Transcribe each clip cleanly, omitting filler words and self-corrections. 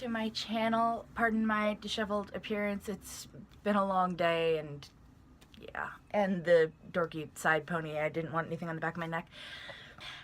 to my channel. Pardon my disheveled appearance. It's been a long day and yeah. And the dorky side pony. I didn't want anything on the back of my neck.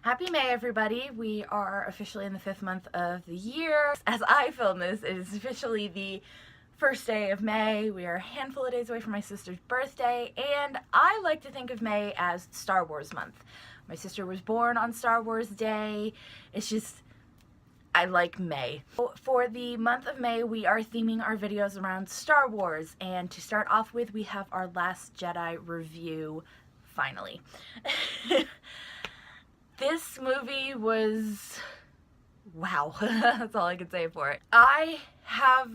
Happy May, everybody. We are officially in the 5th month of the year. As I film this, it is officially the first day of May. We are a handful of days away from my sister's birthday, and I like to think of May as Star Wars month. My sister was born on Star Wars Day. It's just, I like May. For the month of May, we are theming our videos around Star Wars, and to start off with, we have our Last Jedi review, finally. This movie was, wow, that's all I can say for it. I have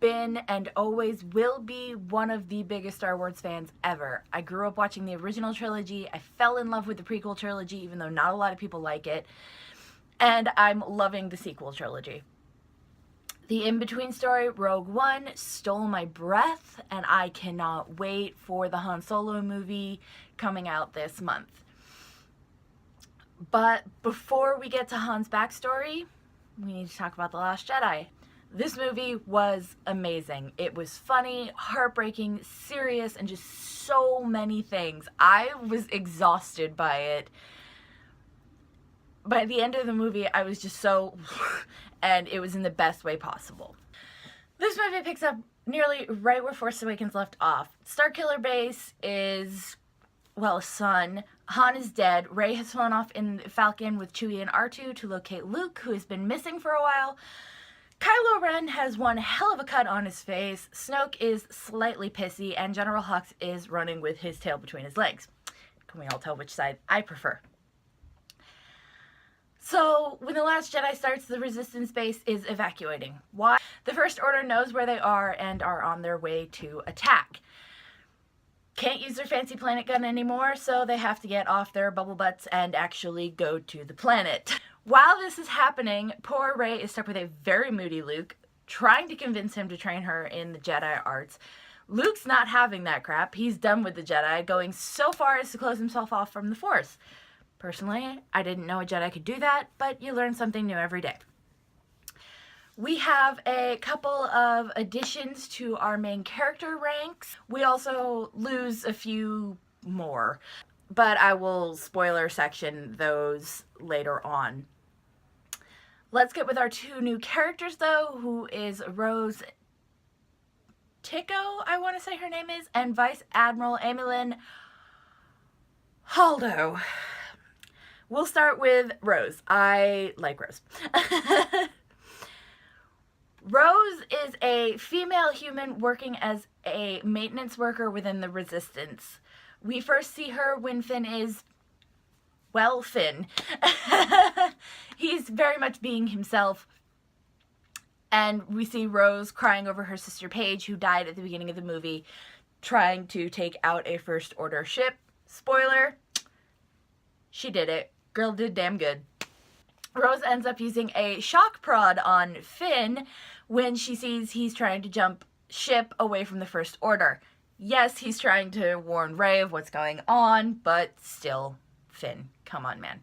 been and always will be one of the biggest Star Wars fans ever. I grew up watching the original trilogy. I fell in love with the prequel trilogy, even though not a lot of people like it. And I'm loving the sequel trilogy. The in-between story, Rogue One, stole my breath, and I cannot wait for the Han Solo movie coming out this month. But before we get to Han's backstory, we need to talk about The Last Jedi. This movie was amazing. It was funny, heartbreaking, serious, and just so many things. I was exhausted by it. By the end of the movie, I was just so, and it was in the best way possible. This movie picks up nearly right where Force Awakens left off. Starkiller Base is, well, son. Han is dead. Rey has flown off in Falcon with Chewie and R2 to locate Luke, who has been missing for a while. Kylo Ren has one hell of a cut on his face, Snoke is slightly pissy, and General Hux is running with his tail between his legs. Can we all tell which side I prefer? So, when The Last Jedi starts, the Resistance base is evacuating. Why? The First Order knows where they are and are on their way to attack. Can't use their fancy planet gun anymore, so they have to get off their bubble butts and actually go to the planet. While this is happening, poor Rey is stuck with a very moody Luke, trying to convince him to train her in the Jedi arts. Luke's not having that crap. He's done with the Jedi, going so far as to close himself off from the Force. Personally, I didn't know a Jedi could do that, but you learn something new every day. We have a couple of additions to our main character ranks. We also lose a few more, but I will spoiler section those later on. Let's get with our two new characters, though, who is Rose Tico, I want to say her name is, and Vice Admiral Emmeline Holdo. We'll start with Rose. I like Rose. Rose is a female human working as a maintenance worker within the Resistance. We first see her when Finn is, well, Finn. He's very much being himself. And we see Rose crying over her sister Paige, who died at the beginning of the movie, trying to take out a First Order ship. Spoiler, she did it. Girl did damn good. Rose ends up using a shock prod on Finn when she sees he's trying to jump ship away from the First Order. Yes, he's trying to warn Rey of what's going on, but still, Finn, come on, man.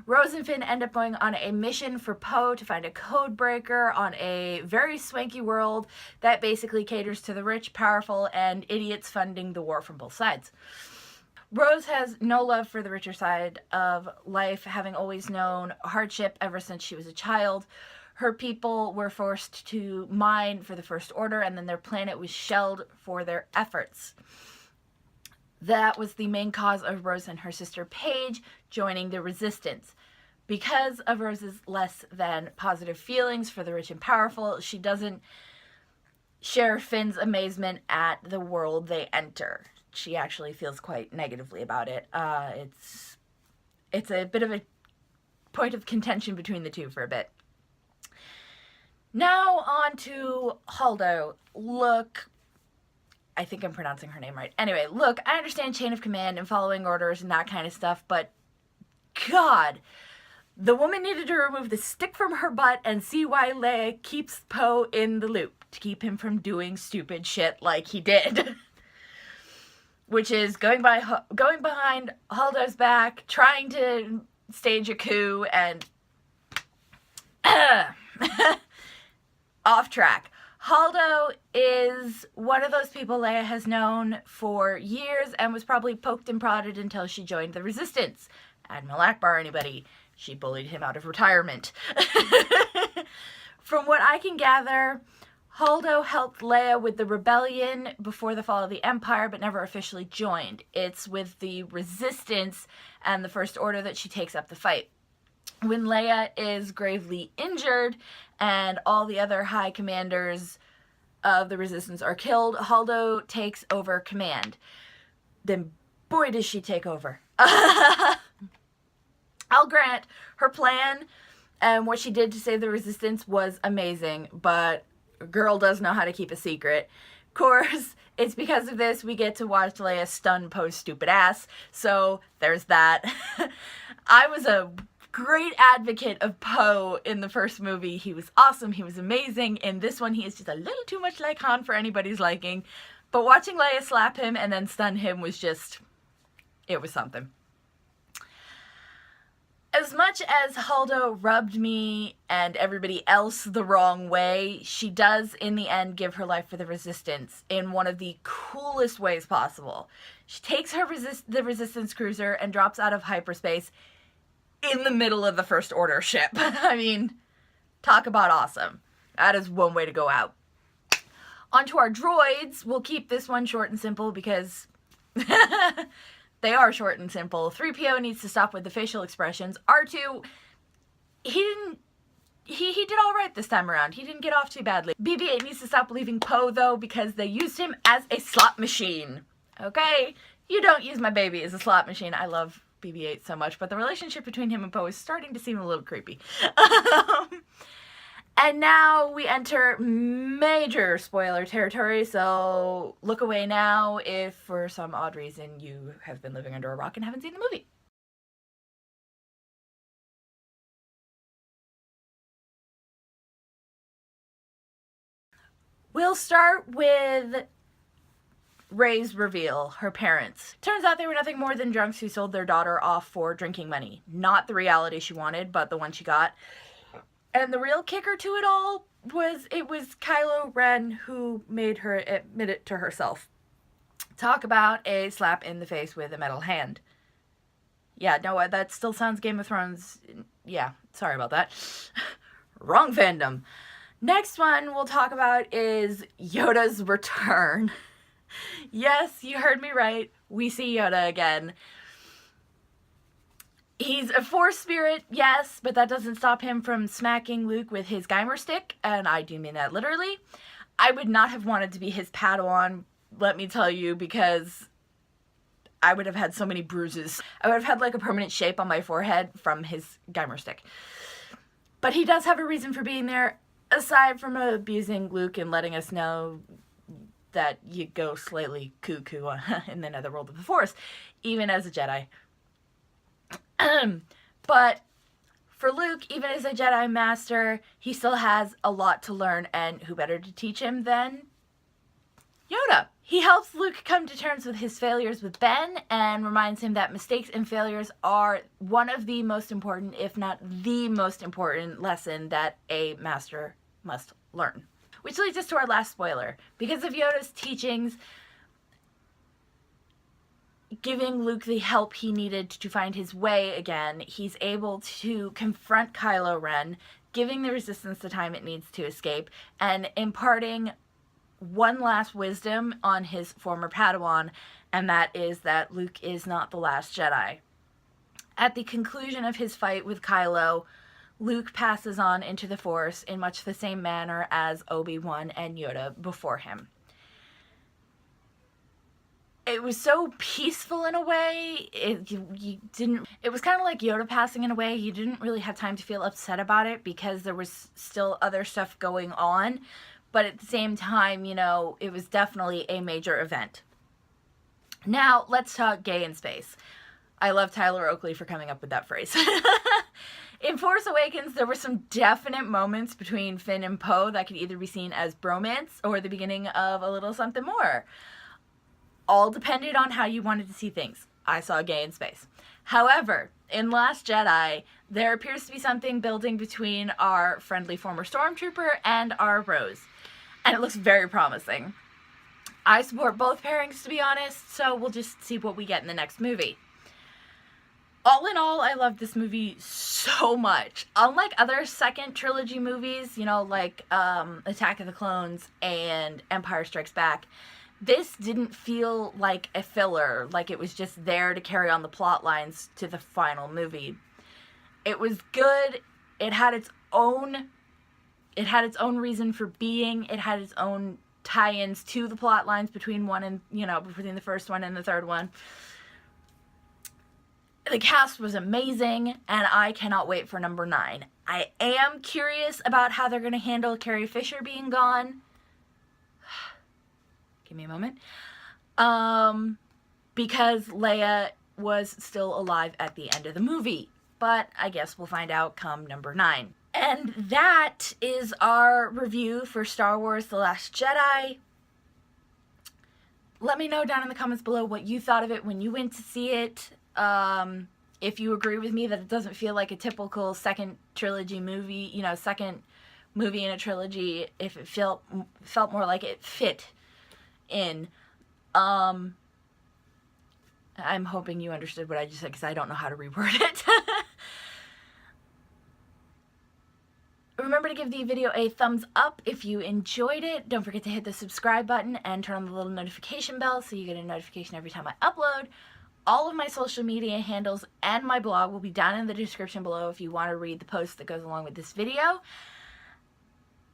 Rose and Finn end up going on a mission for Poe to find a code breaker on a very swanky world that basically caters to the rich, powerful, and idiots funding the war from both sides. Rose has no love for the richer side of life, having always known hardship ever since she was a child. Her people were forced to mine for the First Order, and then their planet was shelled for their efforts. That was the main cause of Rose and her sister Paige joining the Resistance. Because of Rose's less than positive feelings for the rich and powerful, she doesn't share Finn's amazement at the world they enter. She actually feels quite negatively about it. It's a bit of a point of contention between the two for a bit. Now on to Holdo. Look, I think I'm pronouncing her name right. Anyway, look, I understand chain of command and following orders and that kind of stuff, but God, the woman needed to remove the stick from her butt and see why Leia keeps Poe in the loop, to keep him from doing stupid shit like he did. Which is going behind Holdo's back, trying to stage a coup, and Off track. Haldo is one of those people Leia has known for years and was probably poked and prodded until she joined the Resistance. Admiral Akbar, anybody? She bullied him out of retirement. From what I can gather, Haldo helped Leia with the rebellion before the fall of the Empire, but never officially joined. It's with the Resistance and the First Order that she takes up the fight. When Leia is gravely injured and all the other high commanders of the Resistance are killed, Haldo takes over command. Then boy does she take over. I'll grant her plan and what she did to save the Resistance was amazing, but girl does know how to keep a secret. Of course, it's because of this we get to watch Leia stun Poe's stupid ass, so there's that. I was a great advocate of Poe in the first movie. He was awesome, he was amazing. In this one, he is just a little too much like Han for anybody's liking. But watching Leia slap him and then stun him was just, it was something. As much as Haldo rubbed me and everybody else the wrong way, she does in the end give her life for the Resistance in one of the coolest ways possible. She takes her the Resistance cruiser and drops out of hyperspace in the middle of the First Order ship. I mean, talk about awesome. That is one way to go out. On to our droids. We'll keep this one short and simple because they are short and simple. 3PO needs to stop with the facial expressions. R2, he did all right this time around. He didn't get off too badly. BB-8 needs to stop believing Poe, though, because they used him as a slot machine. Okay? You don't use my baby as a slot machine. I love BB-8 so much, but the relationship between him and Poe is starting to seem a little creepy. And now we enter major spoiler territory, so look away now if for some odd reason you have been living under a rock and haven't seen the movie. We'll start with Rey's reveal, her parents. Turns out they were nothing more than drunks who sold their daughter off for drinking money. Not the reality she wanted, but the one she got. And the real kicker to it all was it was Kylo Ren who made her admit it to herself. Talk about a slap in the face with a metal hand. Yeah, no, that still sounds Game of Thrones. Yeah, sorry about that. Wrong fandom. Next one we'll talk about is Yoda's return. Yes, you heard me right. We see Yoda again. He's a Force spirit, yes, but that doesn't stop him from smacking Luke with his Geimer stick, and I do mean that literally. I would not have wanted to be his Padawan, let me tell you, because I would have had so many bruises. I would have had like a permanent shape on my forehead from his Geimer stick. But he does have a reason for being there, aside from abusing Luke and letting us know that you go slightly cuckoo in the netherworld of the Force, even as a Jedi. But for Luke, even as a Jedi Master, he still has a lot to learn, and who better to teach him than Yoda? He helps Luke come to terms with his failures with Ben and reminds him that mistakes and failures are one of the most important, if not the most important lesson that a Master must learn. Which leads us to our last spoiler. Because of Yoda's teachings, giving Luke the help he needed to find his way again, he's able to confront Kylo Ren, giving the Resistance the time it needs to escape, and imparting one last wisdom on his former Padawan, and that is that Luke is not the last Jedi. At the conclusion of his fight with Kylo, Luke passes on into the Force in much the same manner as Obi-Wan and Yoda before him. It was so peaceful in a way. It was kind of like Yoda passing in a way. You didn't really have time to feel upset about it because there was still other stuff going on. But at the same time, you know, it was definitely a major event. Now, let's talk gay in space. I love Tyler Oakley for coming up with that phrase. In Force Awakens, there were some definite moments between Finn and Poe that could either be seen as bromance or the beginning of a little something more. All depended on how you wanted to see things. I saw gay in space. However, in Last Jedi, there appears to be something building between our friendly former stormtrooper and our Rose. And it looks very promising. I support both pairings, to be honest, so we'll just see what we get in the next movie. All in all, I love this movie so much. Unlike other second trilogy movies, you know, like Attack of the Clones and Empire Strikes Back, this didn't feel like a filler, like it was just there to carry on the plot lines to the final movie. It was good. It had its own reason for being. It had its own tie-ins to the plot lines between between the first one and the third one. The cast was amazing, and I cannot wait for number 9. I am curious about how they're going to handle Carrie Fisher being gone. Give me a moment. Because Leia was still alive at the end of the movie. But I guess we'll find out come number 9. And that is our review for Star Wars The Last Jedi. Let me know down in the comments below what you thought of it when you went to see it. If you agree with me that it doesn't feel like a typical second trilogy movie, second movie in a trilogy, if it felt more like it fit in. I'm hoping you understood what I just said, because I don't know how to reword it. Remember to give the video a thumbs up if you enjoyed it. Don't forget to hit the subscribe button and turn on the little notification bell so you get a notification every time I upload. All of my social media handles and my blog will be down in the description below if you want to read the post that goes along with this video.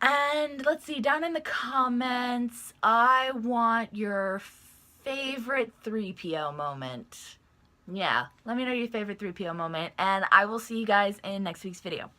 And let's see, down in the comments, I want your favorite 3PO moment. Yeah, let me know your favorite 3PO moment, and I will see you guys in next week's video.